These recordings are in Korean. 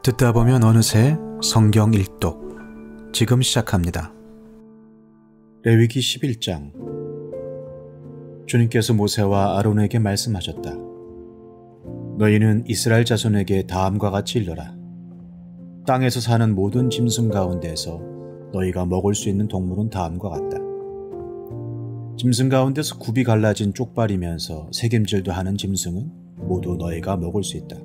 듣다 보면 어느새 성경 일독 지금 시작합니다. 레위기 11장. 주님께서 모세와 아론에게 말씀하셨다. 너희는 이스라엘 자손에게 다음과 같이 일러라. 땅에서 사는 모든 짐승 가운데서 너희가 먹을 수 있는 동물은 다음과 같다. 짐승 가운데서 굽이 갈라진 쪽발이면서 새김질도 하는 짐승은 모두 너희가 먹을 수 있다.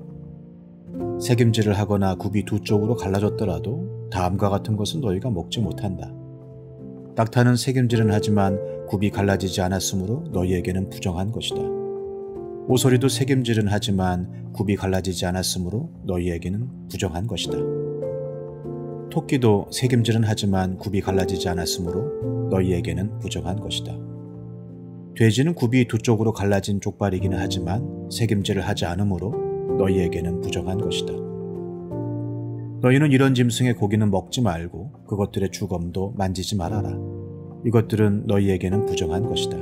새김질을 하거나 굽이 두 쪽으로 갈라졌더라도 다음과 같은 것은 너희가 먹지 못한다. 낙타는 새김질은 하지만 굽이 갈라지지 않았으므로 너희에게는 부정한 것이다. 오소리도 새김질은 하지만 굽이 갈라지지 않았으므로 너희에게는 부정한 것이다. 토끼도 새김질은 하지만 굽이 갈라지지 않았으므로 너희에게는 부정한 것이다. 돼지는 굽이 두 쪽으로 갈라진 쪽발이기는 하지만 새김질을 하지 않으므로 너희에게는 부정한 것이다. 너희는 이런 짐승의 고기는 먹지 말고 그것들의 주검도 만지지 말아라. 이것들은 너희에게는 부정한 것이다.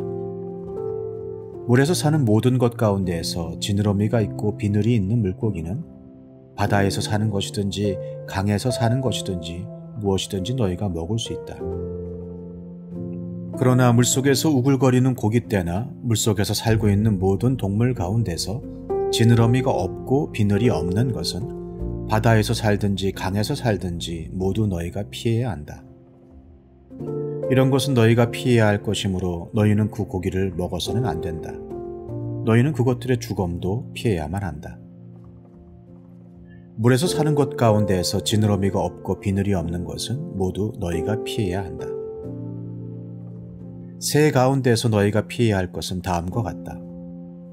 물에서 사는 모든 것 가운데에서 지느러미가 있고 비늘이 있는 물고기는 바다에서 사는 것이든지 강에서 사는 것이든지 무엇이든지 너희가 먹을 수 있다. 그러나 물속에서 우글거리는 고깃대나 물속에서 살고 있는 모든 동물 가운데서 지느러미가 없고 비늘이 없는 것은 바다에서 살든지 강에서 살든지 모두 너희가 피해야 한다. 이런 것은 너희가 피해야 할 것이므로 너희는 그 고기를 먹어서는 안 된다. 너희는 그것들의 주검도 피해야만 한다. 물에서 사는 것 가운데에서 지느러미가 없고 비늘이 없는 것은 모두 너희가 피해야 한다. 새 가운데에서 너희가 피해야 할 것은 다음과 같다.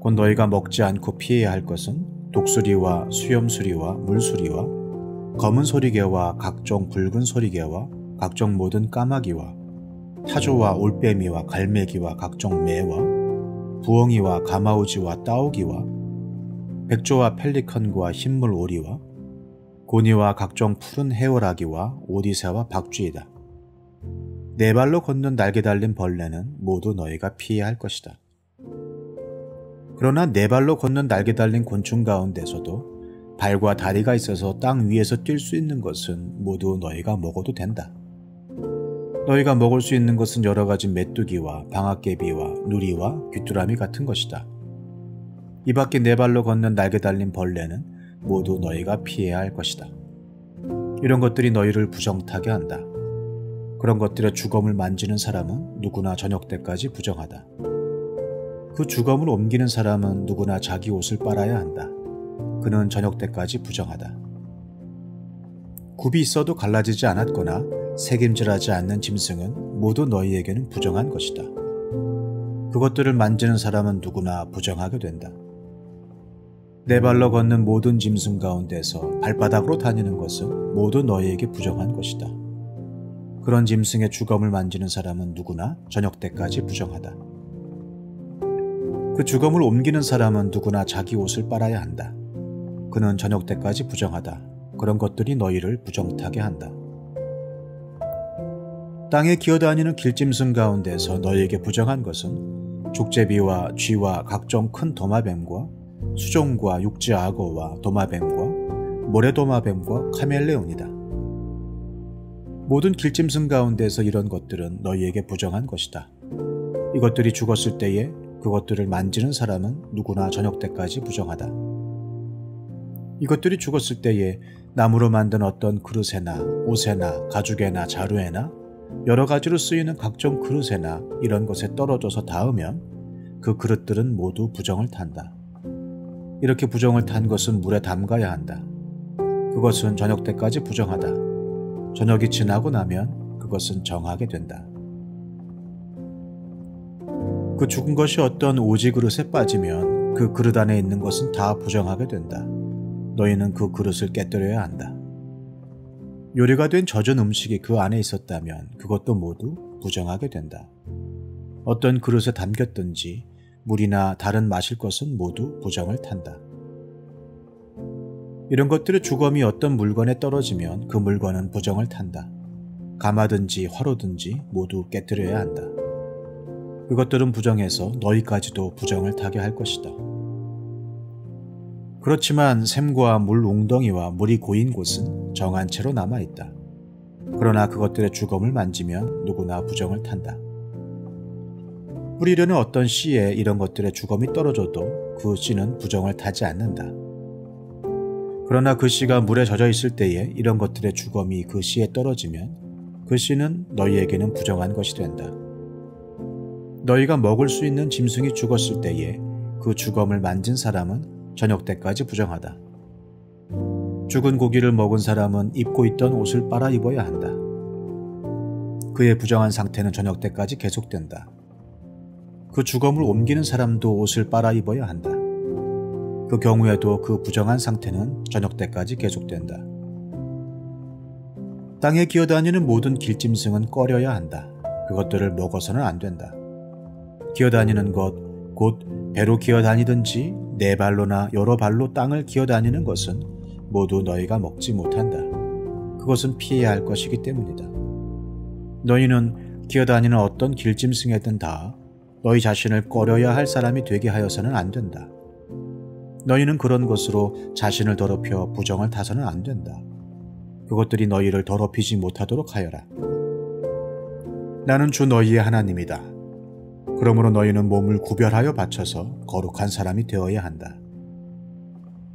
곧 너희가 먹지 않고 피해야 할 것은 독수리와 수염수리와 물수리와 검은 소리개와 각종 붉은 소리개와 각종 모든 까마귀와 타조와 올빼미와 갈매기와 각종 매와 부엉이와 가마우지와 따오기와 백조와 펠리컨과 흰물 오리와 고니와 각종 푸른 해오라기와 오디새와 박쥐이다. 네 발로 걷는 날개 달린 벌레는 모두 너희가 피해야 할 것이다. 그러나 네 발로 걷는 날개 달린 곤충 가운데서도 발과 다리가 있어서 땅 위에서 뛸 수 있는 것은 모두 너희가 먹어도 된다. 너희가 먹을 수 있는 것은 여러 가지 메뚜기와 방앗개비와 누리와 귀뚜라미 같은 것이다. 이 밖에 네 발로 걷는 날개 달린 벌레는 모두 너희가 피해야 할 것이다. 이런 것들이 너희를 부정타게 한다. 그런 것들의 주검을 만지는 사람은 누구나 저녁 때까지 부정하다. 그 주검을 옮기는 사람은 누구나 자기 옷을 빨아야 한다. 그는 저녁 때까지 부정하다. 굽이 있어도 갈라지지 않았거나 새김질하지 않는 짐승은 모두 너희에게는 부정한 것이다. 그것들을 만지는 사람은 누구나 부정하게 된다. 네 발로 걷는 모든 짐승 가운데서 발바닥으로 다니는 것은 모두 너희에게 부정한 것이다. 그런 짐승의 주검을 만지는 사람은 누구나 저녁 때까지 부정하다. 그 주검을 옮기는 사람은 누구나 자기 옷을 빨아야 한다. 그는 저녁 때까지 부정하다. 그런 것들이 너희를 부정타게 한다. 땅에 기어다니는 길짐승 가운데서 너희에게 부정한 것은 족제비와 쥐와 각종 큰 도마뱀과 수종과 육지악어와 도마뱀과 모래도마뱀과 카멜레온이다. 모든 길짐승 가운데서 이런 것들은 너희에게 부정한 것이다. 이것들이 죽었을 때에 그것들을 만지는 사람은 누구나 저녁 때까지 부정하다. 이것들이 죽었을 때에 나무로 만든 어떤 그릇에나 옷에나 가죽에나 자루에나 여러 가지로 쓰이는 각종 그릇에나 이런 것에 떨어져서 닿으면 그 그릇들은 모두 부정을 탄다. 이렇게 부정을 탄 것은 물에 담가야 한다. 그것은 저녁 때까지 부정하다. 저녁이 지나고 나면 그것은 정하게 된다. 그 죽은 것이 어떤 오지 그릇에 빠지면 그 그릇 안에 있는 것은 다 부정하게 된다. 너희는 그 그릇을 깨뜨려야 한다. 요리가 된 젖은 음식이 그 안에 있었다면 그것도 모두 부정하게 된다. 어떤 그릇에 담겼든지 물이나 다른 마실 것은 모두 부정을 탄다. 이런 것들의 주검이 어떤 물건에 떨어지면 그 물건은 부정을 탄다. 가마든지 화로든지 모두 깨뜨려야 한다. 그것들은 부정해서 너희까지도 부정을 타게 할 것이다. 그렇지만 샘과 물 웅덩이와 물이 고인 곳은 정한 채로 남아있다. 그러나 그것들의 주검을 만지면 누구나 부정을 탄다. 뿌리려는 어떤 씨에 이런 것들의 주검이 떨어져도 그 씨는 부정을 타지 않는다. 그러나 그 씨가 물에 젖어 있을 때에 이런 것들의 주검이 그 씨에 떨어지면 그 씨는 너희에게는 부정한 것이 된다. 너희가 먹을 수 있는 짐승이 죽었을 때에 그 주검을 만진 사람은 저녁 때까지 부정하다. 죽은 고기를 먹은 사람은 입고 있던 옷을 빨아 입어야 한다. 그의 부정한 상태는 저녁 때까지 계속된다. 그 주검을 옮기는 사람도 옷을 빨아 입어야 한다. 그 경우에도 그 부정한 상태는 저녁 때까지 계속된다. 땅에 기어다니는 모든 길짐승은 꺼려야 한다. 그것들을 먹어서는 안 된다. 기어다니는 것, 곧 배로 기어다니든지 네 발로나 여러 발로 땅을 기어다니는 것은 모두 너희가 먹지 못한다. 그것은 피해야 할 것이기 때문이다. 너희는 기어다니는 어떤 길짐승에든 다 너희 자신을 꺼려야 할 사람이 되게 하여서는 안 된다. 너희는 그런 것으로 자신을 더럽혀 부정을 타서는 안 된다. 그것들이 너희를 더럽히지 못하도록 하여라. 나는 주 너희의 하나님이다. 그러므로 너희는 몸을 구별하여 바쳐서 거룩한 사람이 되어야 한다.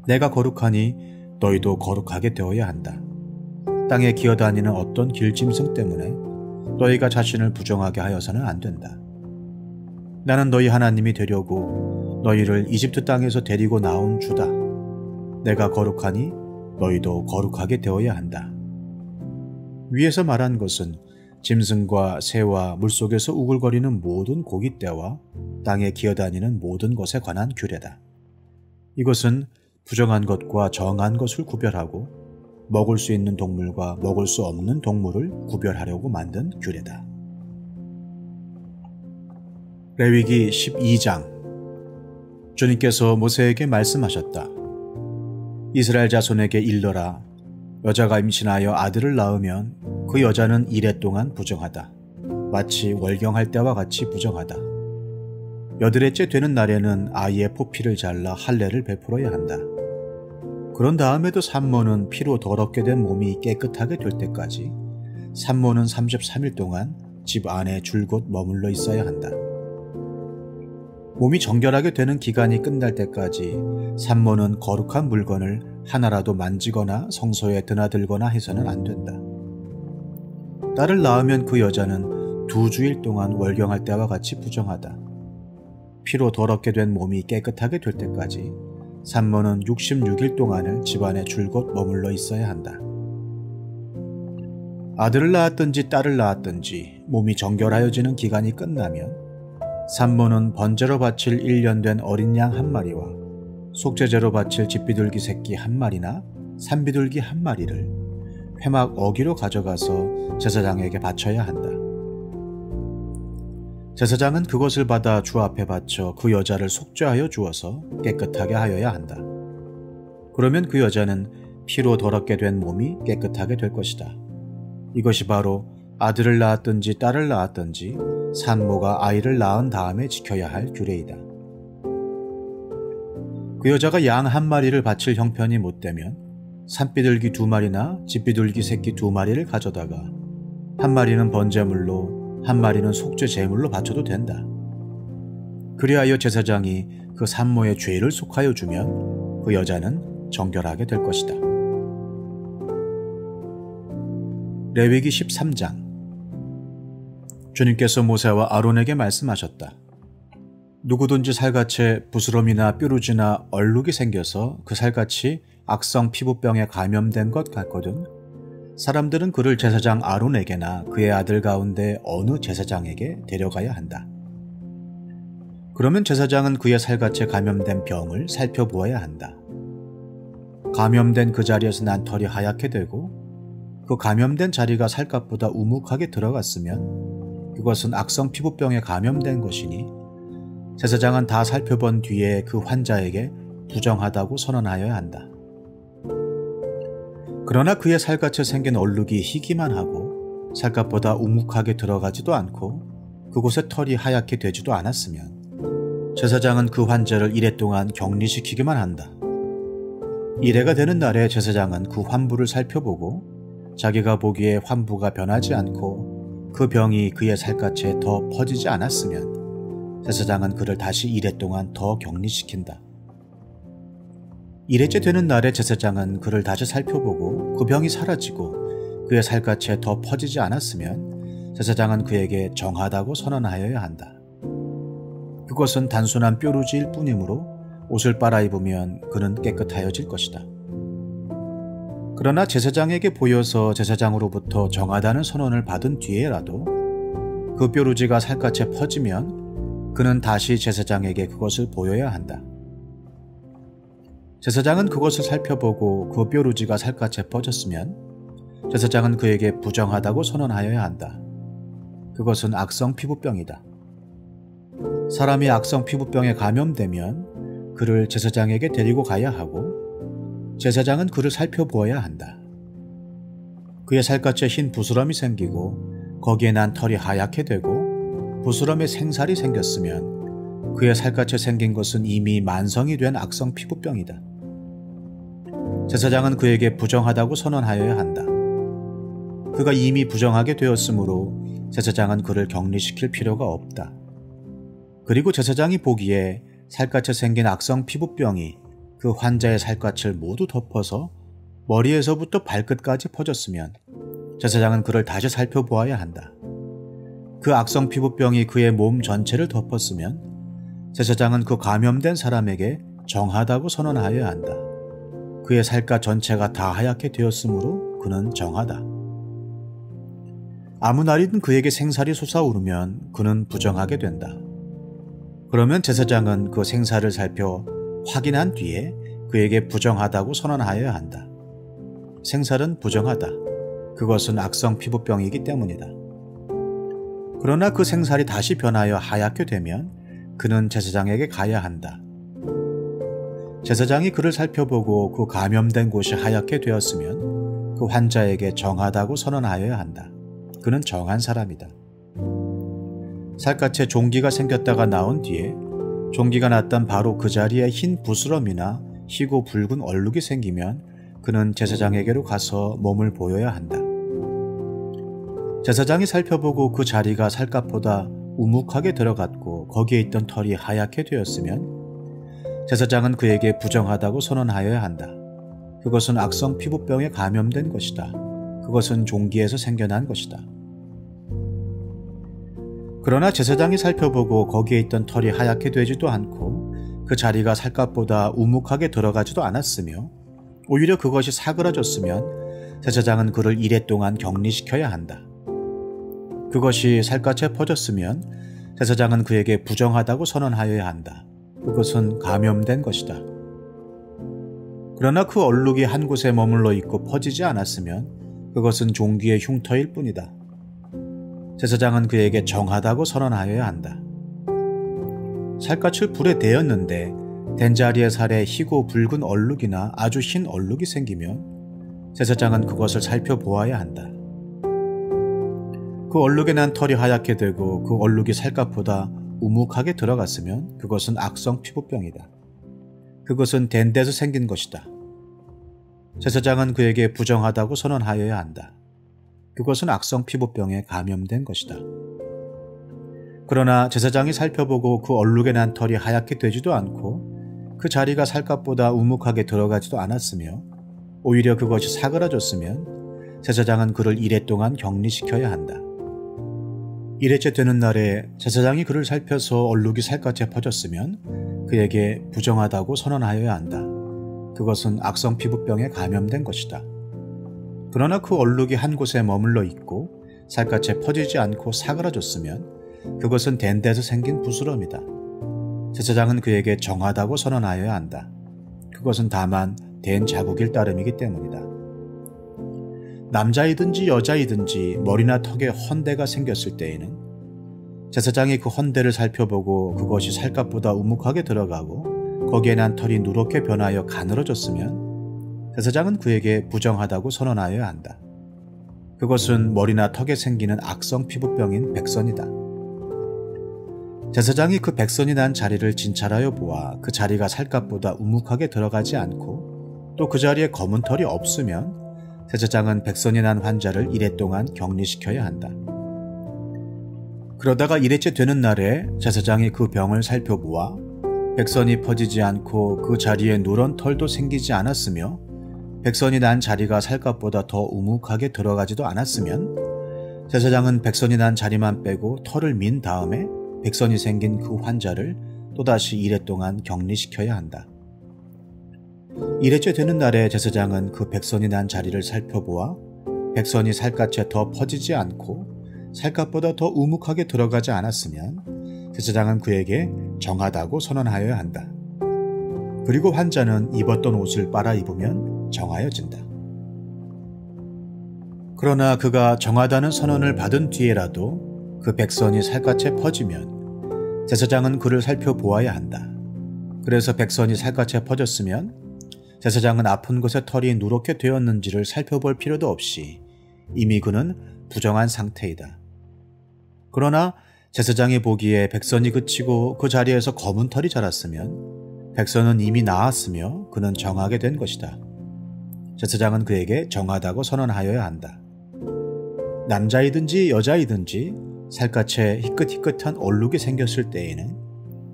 내가 거룩하니 너희도 거룩하게 되어야 한다. 땅에 기어다니는 어떤 길짐승 때문에 너희가 자신을 부정하게 하여서는 안 된다. 나는 너희 하나님이 되려고 너희를 이집트 땅에서 데리고 나온 주다. 내가 거룩하니 너희도 거룩하게 되어야 한다. 위에서 말한 것은 짐승과 새와 물속에서 우글거리는 모든 고깃대와 땅에 기어다니는 모든 것에 관한 규례다. 이것은 부정한 것과 정한 것을 구별하고 먹을 수 있는 동물과 먹을 수 없는 동물을 구별하려고 만든 규례다. 레위기 12장. 주님께서 모세에게 말씀하셨다. 이스라엘 자손에게 일러라. 여자가 임신하여 아들을 낳으면 그 여자는 이래 동안 부정하다. 마치 월경할 때와 같이 부정하다. 여드레째 되는 날에는 아이의 포피를 잘라 할례를 베풀어야 한다. 그런 다음에도 산모는 피로 더럽게 된 몸이 깨끗하게 될 때까지 산모는 33일 동안 집 안에 줄곧 머물러 있어야 한다. 몸이 정결하게 되는 기간이 끝날 때까지 산모는 거룩한 물건을 하나라도 만지거나 성소에 드나들거나 해서는 안 된다. 딸을 낳으면 그 여자는 2주일 동안 월경할 때와 같이 부정하다. 피로 더럽게 된 몸이 깨끗하게 될 때까지 산모는 66일 동안을 집안에 줄곧 머물러 있어야 한다. 아들을 낳았든지 딸을 낳았든지 몸이 정결하여지는 기간이 끝나면 산모는 번제로 바칠 1년 된 어린 양 1마리와 속죄제로 바칠 집비둘기 새끼 1마리나 산비둘기 1마리를 회막 어기로 가져가서 제사장에게 바쳐야 한다. 제사장은 그것을 받아 주 앞에 바쳐 그 여자를 속죄하여 주어서 깨끗하게 하여야 한다. 그러면 그 여자는 피로 더럽게 된 몸이 깨끗하게 될 것이다. 이것이 바로 아들을 낳았든지 딸을 낳았든지 산모가 아이를 낳은 다음에 지켜야 할 규례이다. 그 여자가 양 1마리를 바칠 형편이 못되면 산비둘기 2마리나 집비둘기 새끼 2마리를 가져다가 1마리는 번제물로 1마리는 속죄 제물로 바쳐도 된다. 그리하여 제사장이 그 산모의 죄를 속하여 주면 그 여자는 정결하게 될 것이다. 레위기 13장. 주님께서 모세와 아론에게 말씀하셨다. 누구든지 살갗에 부스럼이나 뾰루지나 얼룩이 생겨서 그 살갗이 악성 피부병에 감염된 것 같거든 사람들은 그를 제사장 아론에게나 그의 아들 가운데 어느 제사장에게 데려가야 한다. 그러면 제사장은 그의 살갗에 감염된 병을 살펴보아야 한다. 감염된 그 자리에서 난 털이 하얗게 되고 그 감염된 자리가 살갗보다 우묵하게 들어갔으면 그것은 악성 피부병에 감염된 것이니 제사장은 다 살펴본 뒤에 그 환자에게 부정하다고 선언하여야 한다. 그러나 그의 살갗에 생긴 얼룩이 희기만 하고 살갗보다 우묵하게 들어가지도 않고 그곳에 털이 하얗게 되지도 않았으면 제사장은 그 환자를 이래 동안 격리시키기만 한다. 이래가 되는 날에 제사장은 그 환부를 살펴보고 자기가 보기에 환부가 변하지 않고 그 병이 그의 살갗에 더 퍼지지 않았으면 제사장은 그를 다시 이레 동안 더 격리시킨다. 이레째 되는 날에 제사장은 그를 다시 살펴보고 그 병이 사라지고 그의 살갗에 더 퍼지지 않았으면 제사장은 그에게 정하다고 선언하여야 한다. 그것은 단순한 뾰루지일 뿐이므로 옷을 빨아입으면 그는 깨끗하여질 것이다. 그러나 제사장에게 보여서 제사장으로부터 정하다는 선언을 받은 뒤에라도 그 뾰루지가 살갗에 퍼지면 그는 다시 제사장에게 그것을 보여야 한다. 제사장은 그것을 살펴보고 그 뾰루지가 살갗에 퍼졌으면 제사장은 그에게 부정하다고 선언하여야 한다. 그것은 악성 피부병이다. 사람이 악성 피부병에 감염되면 그를 제사장에게 데리고 가야 하고 제사장은 그를 살펴보아야 한다. 그의 살갗에 흰 부스럼이 생기고 거기에 난 털이 하얗게 되고 부스럼에 생살이 생겼으면 그의 살갗에 생긴 것은 이미 만성이 된 악성 피부병이다. 제사장은 그에게 부정하다고 선언하여야 한다. 그가 이미 부정하게 되었으므로 제사장은 그를 격리시킬 필요가 없다. 그리고 제사장이 보기에 살갗에 생긴 악성 피부병이 그 환자의 살갗을 모두 덮어서 머리에서부터 발끝까지 퍼졌으면 제사장은 그를 다시 살펴보아야 한다. 그 악성 피부병이 그의 몸 전체를 덮었으면 제사장은 그 감염된 사람에게 정하다고 선언하여야 한다. 그의 살갗 전체가 다 하얗게 되었으므로 그는 정하다. 아무 날이든 그에게 생살이 솟아오르면 그는 부정하게 된다. 그러면 제사장은 그 생사를 살펴 확인한 뒤에 그에게 부정하다고 선언하여야 한다. 생살은 부정하다. 그것은 악성 피부병이기 때문이다. 그러나 그 생살이 다시 변하여 하얗게 되면 그는 제사장에게 가야 한다. 제사장이 그를 살펴보고 그 감염된 곳이 하얗게 되었으면 그 환자에게 정하다고 선언하여야 한다. 그는 정한 사람이다. 살갗에 종기가 생겼다가 나온 뒤에 종기가 났던 바로 그 자리에 흰 부스럼이나 희고 붉은 얼룩이 생기면 그는 제사장에게로 가서 몸을 보여야 한다. 제사장이 살펴보고 그 자리가 살갗보다 우묵하게 들어갔고 거기에 있던 털이 하얗게 되었으면 제사장은 그에게 부정하다고 선언하여야 한다. 그것은 악성 피부병에 감염된 것이다. 그것은 종기에서 생겨난 것이다. 그러나 제사장이 살펴보고 거기에 있던 털이 하얗게 되지도 않고 그 자리가 살갗보다 우묵하게 들어가지도 않았으며 오히려 그것이 사그라졌으면 제사장은 그를 이레 동안 격리시켜야 한다. 그것이 살갗에 퍼졌으면 제사장은 그에게 부정하다고 선언하여야 한다. 그것은 감염된 것이다. 그러나 그 얼룩이 한 곳에 머물러 있고 퍼지지 않았으면 그것은 종기의 흉터일 뿐이다. 제사장은 그에게 정하다고 선언하여야 한다. 살갗을 불에 대었는데 된 자리의 살에 희고 붉은 얼룩이나 아주 흰 얼룩이 생기면 제사장은 그것을 살펴보아야 한다. 그 얼룩에 난 털이 하얗게 되고 그 얼룩이 살갗보다 우묵하게 들어갔으면 그것은 악성 피부병이다. 그것은 된 데서 생긴 것이다. 제사장은 그에게 부정하다고 선언하여야 한다. 그것은 악성 피부병에 감염된 것이다. 그러나 제사장이 살펴보고 그 얼룩에 난 털이 하얗게 되지도 않고 그 자리가 살갗보다 우묵하게 들어가지도 않았으며 오히려 그것이 사그라졌으면 제사장은 그를 이레 동안 격리시켜야 한다. 이레째 되는 날에 제사장이 그를 살펴서 얼룩이 살갗에 퍼졌으면 그에게 부정하다고 선언하여야 한다. 그것은 악성 피부병에 감염된 것이다. 그러나 그 얼룩이 한 곳에 머물러 있고 살갗에 퍼지지 않고 사그라졌으면 그것은 된 데서 생긴 부스럼이다. 제사장은 그에게 정하다고 선언하여야 한다. 그것은 다만 된 자국일 따름이기 때문이다. 남자이든지 여자이든지 머리나 턱에 헌대가 생겼을 때에는 제사장이 그 헌대를 살펴보고 그것이 살갗보다 우묵하게 들어가고 거기에 난 털이 누렇게 변하여 가늘어졌으면 제사장은 그에게 부정하다고 선언하여야 한다. 그것은 머리나 턱에 생기는 악성 피부병인 백선이다. 제사장이 그 백선이 난 자리를 진찰하여 보아 그 자리가 살갗보다 우묵하게 들어가지 않고 또 그 자리에 검은 털이 없으면 제사장은 백선이 난 환자를 이래 동안 격리시켜야 한다. 그러다가 이래째 되는 날에 제사장이 그 병을 살펴보아 백선이 퍼지지 않고 그 자리에 누런 털도 생기지 않았으며 백선이 난 자리가 살갗보다 더 우묵하게 들어가지도 않았으면 제사장은 백선이 난 자리만 빼고 털을 민 다음에 백선이 생긴 그 환자를 또다시 이래 동안 격리시켜야 한다. 이래째 되는 날에 제사장은 그 백선이 난 자리를 살펴보아 백선이 살갗에 더 퍼지지 않고 살갗보다 더 우묵하게 들어가지 않았으면 제사장은 그에게 정하다고 선언하여야 한다. 그리고 환자는 입었던 옷을 빨아 입으면 정하여진다. 그러나 그가 정하다는 선언을 받은 뒤에라도 그 백선이 살갗에 퍼지면 제사장은 그를 살펴보아야 한다. 그래서 백선이 살갗에 퍼졌으면 제사장은 아픈 곳에 털이 누렇게 되었는지를 살펴볼 필요도 없이 이미 그는 부정한 상태이다. 그러나 제사장이 보기에 백선이 그치고 그 자리에서 검은 털이 자랐으면 백선은 이미 나았으며 그는 정하게 된 것이다. 제사장은 그에게 정하다고 선언하여야 한다. 남자이든지 여자이든지 살갗에 희끗희끗한 얼룩이 생겼을 때에는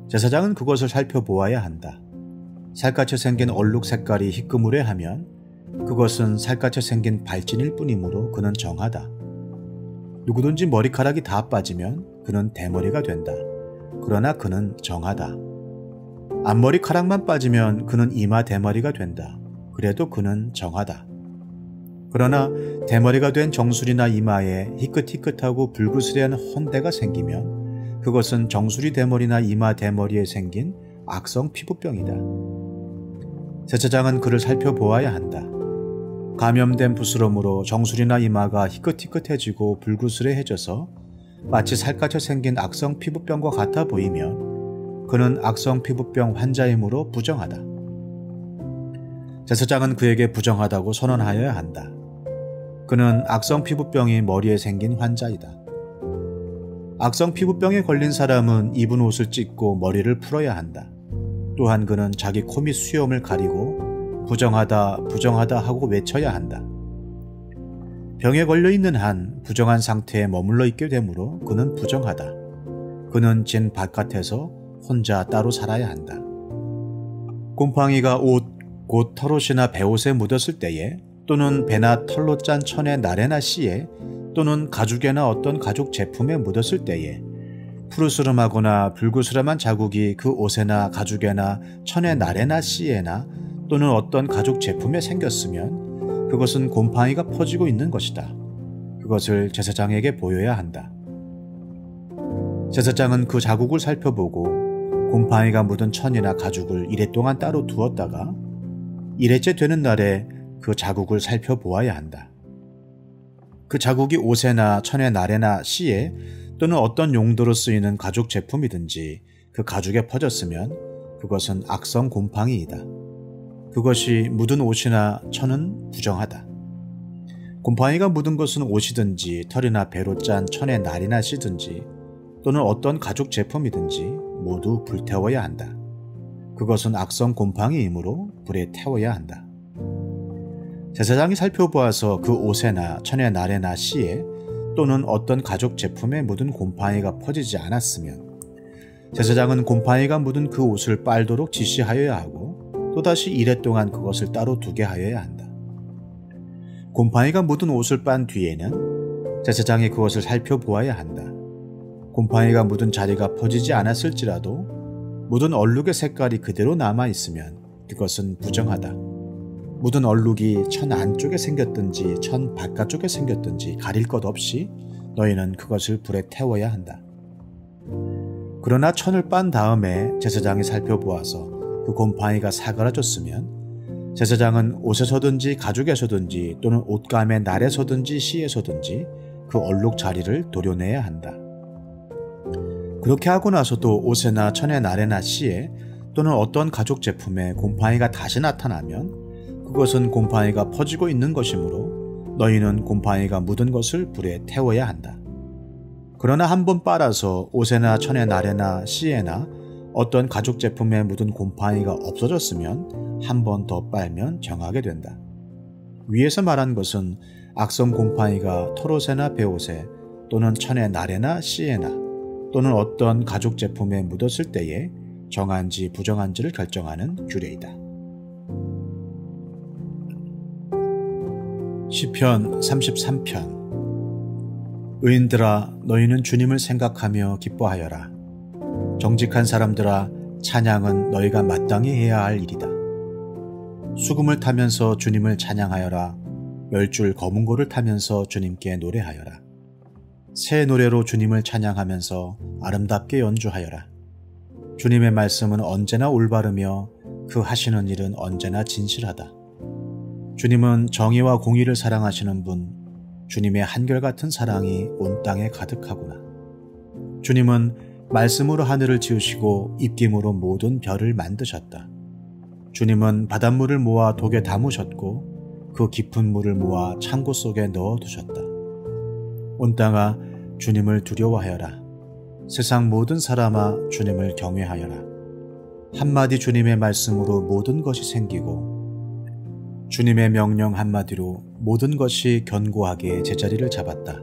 제사장은 그것을 살펴보아야 한다. 살갗에 생긴 얼룩 색깔이 희끄무레하면 그것은 살갗에 생긴 발진일 뿐이므로 그는 정하다. 누구든지 머리카락이 다 빠지면 그는 대머리가 된다. 그러나 그는 정하다. 앞머리카락만 빠지면 그는 이마 대머리가 된다. 그래도 그는 정하다. 그러나 대머리가 된 정수리나 이마에 희끗희끗하고 불그스레한 혼대가 생기면 그것은 정수리 대머리나 이마 대머리에 생긴 악성 피부병이다. 제사장은 그를 살펴보아야 한다. 감염된 부스럼으로 정수리나 이마가 희끗희끗해지고 불그스레해져서 마치 살갗에 생긴 악성 피부병과 같아 보이면 그는 악성 피부병 환자이므로 부정하다. 제사장은 그에게 부정하다고 선언하여야 한다. 그는 악성 피부병이 머리에 생긴 환자이다. 악성 피부병에 걸린 사람은 입은 옷을 찢고 머리를 풀어야 한다. 또한 그는 자기 코 및 수염을 가리고 부정하다 부정하다 하고 외쳐야 한다. 병에 걸려있는 한 부정한 상태에 머물러 있게 되므로 그는 부정하다. 그는 진 바깥에서 혼자 따로 살아야 한다. 곰팡이가 옷, 곧 털옷이나 배옷에 묻었을 때에 또는 배나 털로 짠 천의 나래나 씨에 또는 가죽에나 어떤 가죽 제품에 묻었을 때에 푸르스름하거나 불그스름한 자국이 그 옷에나 가죽에나 천의 나래나 씨에나 또는 어떤 가죽 제품에 생겼으면 그것은 곰팡이가 퍼지고 있는 것이다. 그것을 제사장에게 보여야 한다. 제사장은 그 자국을 살펴보고 곰팡이가 묻은 천이나 가죽을 이랫동안 따로 두었다가 이래째 되는 날에 그 자국을 살펴보아야 한다. 그 자국이 옷에나 천의 나래나 씨에 또는 어떤 용도로 쓰이는 가죽 제품이든지 그 가죽에 퍼졌으면 그것은 악성 곰팡이이다. 그것이 묻은 옷이나 천은 부정하다. 곰팡이가 묻은 것은 옷이든지 털이나 배로 짠 천의 날이나 씨든지 또는 어떤 가죽 제품이든지 모두 불태워야 한다. 그것은 악성 곰팡이이므로 불에 태워야 한다. 제사장이 살펴보아서 그 옷에나 천의 날에나 씨에 또는 어떤 가죽 제품에 묻은 곰팡이가 퍼지지 않았으면 제사장은 곰팡이가 묻은 그 옷을 빨도록 지시하여야 하고 또다시 이래 동안 그것을 따로 두게 하여야 한다. 곰팡이가 묻은 옷을 빤 뒤에는 제사장이 그것을 살펴보아야 한다. 곰팡이가 묻은 자리가 퍼지지 않았을지라도 묻은 얼룩의 색깔이 그대로 남아있으면 그것은 부정하다. 묻은 얼룩이 천 안쪽에 생겼든지 천 바깥쪽에 생겼든지 가릴 것 없이 너희는 그것을 불에 태워야 한다. 그러나 천을 빤 다음에 제사장이 살펴보아서 그 곰팡이가 사그라졌으면 제사장은 옷에서든지 가죽에서든지 또는 옷감의 날에서든지 씨에서든지 그 얼룩 자리를 도려내야 한다. 그렇게 하고 나서도 옷에나 천의 날에나 씨에 또는 어떤 가죽 제품에 곰팡이가 다시 나타나면 그것은 곰팡이가 퍼지고 있는 것이므로 너희는 곰팡이가 묻은 것을 불에 태워야 한다. 그러나 한번 빨아서 옷에나 천의 날에나 씨에나 어떤 가죽 제품에 묻은 곰팡이가 없어졌으면 한 번 더 빨면 정하게 된다. 위에서 말한 것은 악성 곰팡이가 털옷에나 베옷에 또는 천의 나래나 씨에나 또는 어떤 가죽 제품에 묻었을 때에 정한지 부정한지를 결정하는 규례이다. 시편 33편. 의인들아, 너희는 주님을 생각하며 기뻐하여라. 정직한 사람들아, 찬양은 너희가 마땅히 해야 할 일이다. 수금을 타면서 주님을 찬양하여라. 10줄 거문고를 타면서 주님께 노래하여라. 새 노래로 주님을 찬양하면서 아름답게 연주하여라. 주님의 말씀은 언제나 올바르며 그 하시는 일은 언제나 진실하다. 주님은 정의와 공의를 사랑하시는 분, 주님의 한결같은 사랑이 온 땅에 가득하구나. 주님은 말씀으로 하늘을 지으시고 입김으로 모든 별을 만드셨다. 주님은 바닷물을 모아 독에 담으셨고 그 깊은 물을 모아 창고 속에 넣어두셨다. 온 땅아, 주님을 두려워하여라. 세상 모든 사람아, 주님을 경외하여라. 한마디 주님의 말씀으로 모든 것이 생기고 주님의 명령 한마디로 모든 것이 견고하게 제자리를 잡았다.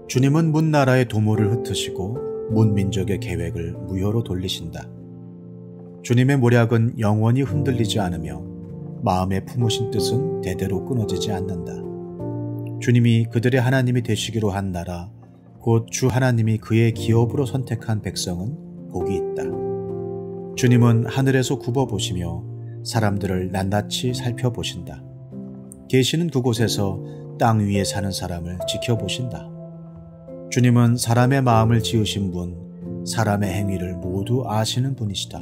주님은 문 나라의 도모를 흩으시고 문 민족의 계획을 무효로 돌리신다. 주님의 모략은 영원히 흔들리지 않으며 마음에 품으신 뜻은 대대로 끊어지지 않는다. 주님이 그들의 하나님이 되시기로 한 나라, 곧 주 하나님이 그의 기업으로 선택한 백성은 복이 있다. 주님은 하늘에서 굽어보시며 사람들을 낱낱이 살펴보신다. 계시는 그곳에서 땅 위에 사는 사람을 지켜보신다. 주님은 사람의 마음을 지으신 분, 사람의 행위를 모두 아시는 분이시다.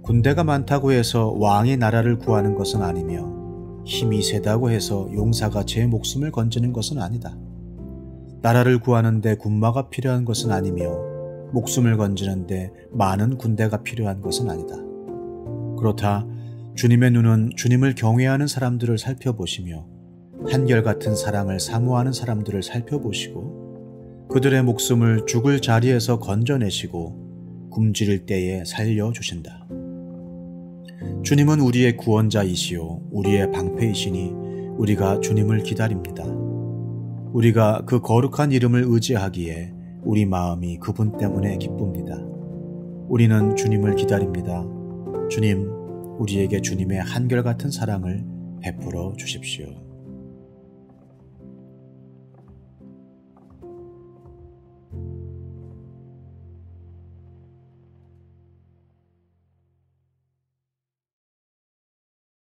군대가 많다고 해서 왕이 나라를 구하는 것은 아니며 힘이 세다고 해서 용사가 제 목숨을 건지는 것은 아니다. 나라를 구하는데 군마가 필요한 것은 아니며 목숨을 건지는데 많은 군대가 필요한 것은 아니다. 그렇다 주님의 눈은 주님을 경외하는 사람들을 살펴보시며 한결같은 사랑을 사모하는 사람들을 살펴보시고 그들의 목숨을 죽을 자리에서 건져내시고 굶주릴 때에 살려주신다. 주님은 우리의 구원자이시요 우리의 방패이시니 우리가 주님을 기다립니다. 우리가 그 거룩한 이름을 의지하기에 우리 마음이 그분 때문에 기쁩니다. 우리는 주님을 기다립니다. 주님, 우리에게 주님의 한결같은 사랑을 베풀어 주십시오.